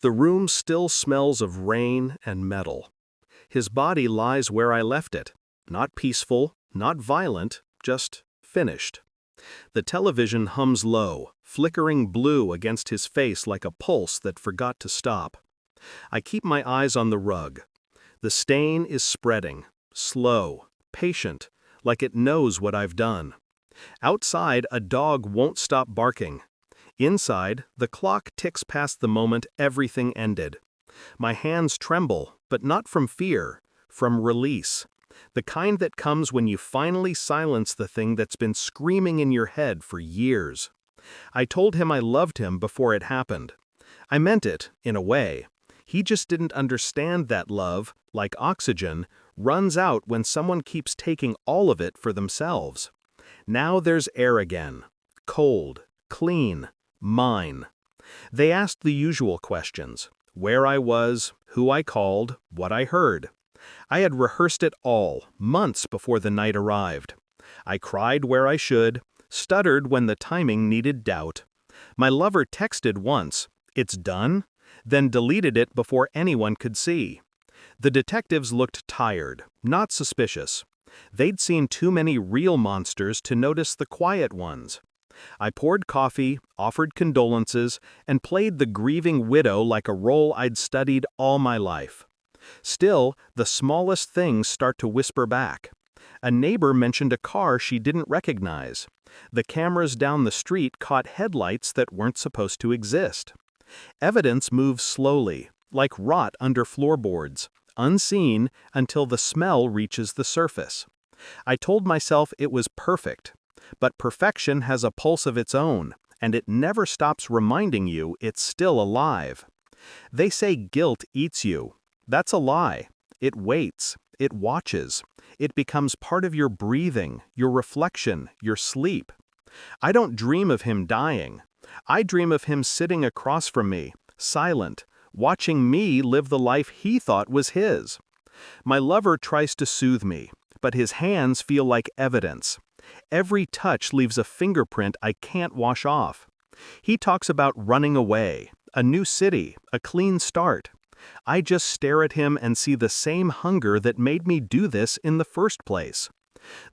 The room still smells of rain and metal. His body lies where I left it, not peaceful, not violent, just finished. The television hums low, flickering blue against his face like a pulse that forgot to stop. I keep my eyes on the rug. The stain is spreading, slow, patient, like it knows what I've done. Outside, a dog won't stop barking. Inside, the clock ticks past the moment everything ended. My hands tremble, but not from fear, from release. The kind that comes when you finally silence the thing that's been screaming in your head for years. I told him I loved him before it happened. I meant it, in a way. He just didn't understand that love, like oxygen, runs out when someone keeps taking all of it for themselves. Now there's air again. Cold, clean, mine. They asked the usual questions: where I was, who I called, what I heard. I had rehearsed it all, months before the night arrived. I cried where I should, stuttered when the timing needed doubt. My lover texted once, "It's done?" then deleted it before anyone could see. The detectives looked tired, not suspicious. They'd seen too many real monsters to notice the quiet ones. I poured coffee, offered condolences, and played the grieving widow like a role I'd studied all my life. Still, the smallest things start to whisper back. A neighbor mentioned a car she didn't recognize. The cameras down the street caught headlights that weren't supposed to exist. Evidence moves slowly, like rot under floorboards, unseen until the smell reaches the surface. I told myself it was perfect. But perfection has a pulse of its own, and it never stops reminding you it's still alive. They say guilt eats you. That's a lie. It waits. It watches. It becomes part of your breathing, your reflection, your sleep. I don't dream of him dying. I dream of him sitting across from me, silent, watching me live the life he thought was his. My lover tries to soothe me, but his hands feel like evidence. Every touch leaves a fingerprint I can't wash off. He talks about running away, a new city, a clean start. I just stare at him and see the same hunger that made me do this in the first place.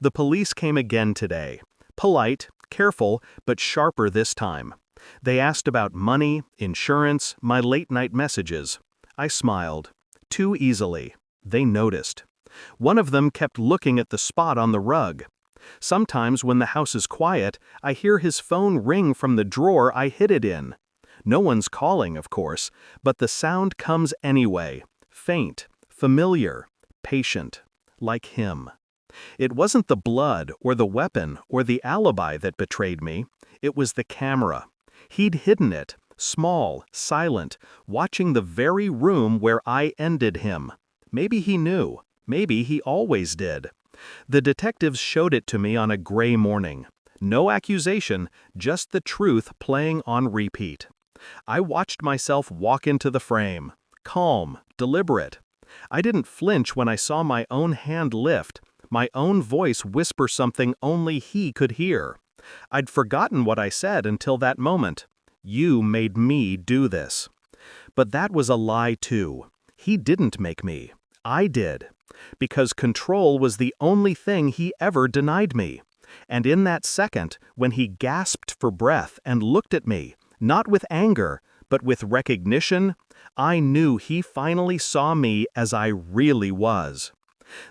The police came again today. Polite, careful, but sharper this time. They asked about money, insurance, my late-night messages. I smiled. Too easily. They noticed. One of them kept looking at the spot on the rug. Sometimes when the house is quiet, I hear his phone ring from the drawer I hid it in. No one's calling, of course, but the sound comes anyway. Faint, familiar, patient, like him. It wasn't the blood or the weapon or the alibi that betrayed me. It was the camera. He'd hidden it, small, silent, watching the very room where I ended him. Maybe he knew. Maybe he always did. The detectives showed it to me on a gray morning. No accusation, just the truth playing on repeat. I watched myself walk into the frame, calm, deliberate. I didn't flinch when I saw my own hand lift, my own voice whisper something only he could hear. I'd forgotten what I said until that moment. You made me do this. But that was a lie too. He didn't make me. I did. Because control was the only thing he ever denied me. And in that second, when he gasped for breath and looked at me, not with anger, but with recognition, I knew he finally saw me as I really was.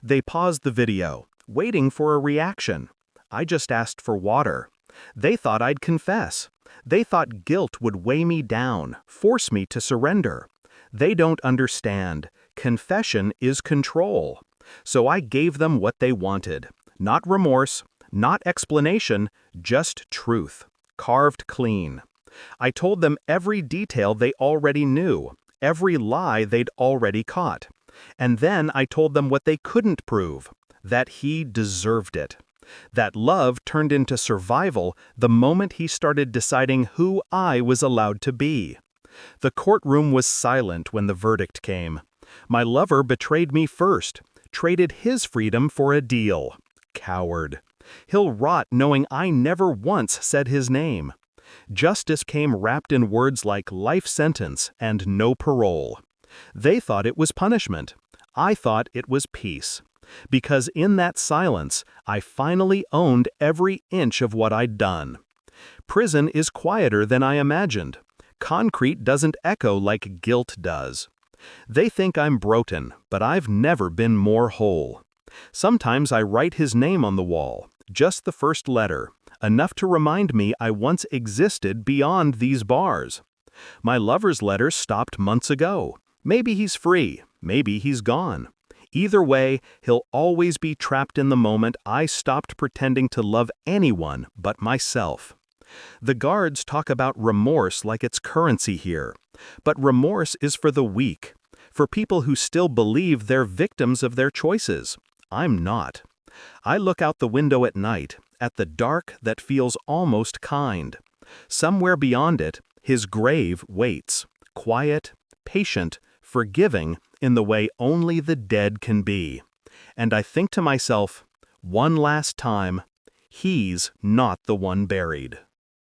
They paused the video, waiting for a reaction. I just asked for water. They thought I'd confess. They thought guilt would weigh me down, force me to surrender. They don't understand. Confession is control. So I gave them what they wanted. Not remorse, not explanation, just truth, carved clean. I told them every detail they already knew, every lie they'd already caught. And then I told them what they couldn't prove, that he deserved it. That love turned into survival the moment he started deciding who I was allowed to be. The courtroom was silent when the verdict came. My lover betrayed me first, traded his freedom for a deal. Coward. He'll rot knowing I never once said his name. Justice came wrapped in words like life sentence and no parole. They thought it was punishment. I thought it was peace. Because in that silence, I finally owned every inch of what I'd done. Prison is quieter than I imagined. Concrete doesn't echo like guilt does. They think I'm broken, but I've never been more whole. Sometimes I write his name on the wall, just the first letter, enough to remind me I once existed beyond these bars. My lover's letter stopped months ago. Maybe he's free, maybe he's gone. Either way, he'll always be trapped in the moment I stopped pretending to love anyone but myself. The guards talk about remorse like it's currency here. But remorse is for the weak, for people who still believe they're victims of their choices. I'm not. I look out the window at night, at the dark that feels almost kind. Somewhere beyond it, his grave waits, quiet, patient, forgiving in the way only the dead can be. And I think to myself, one last time, he's not the one buried.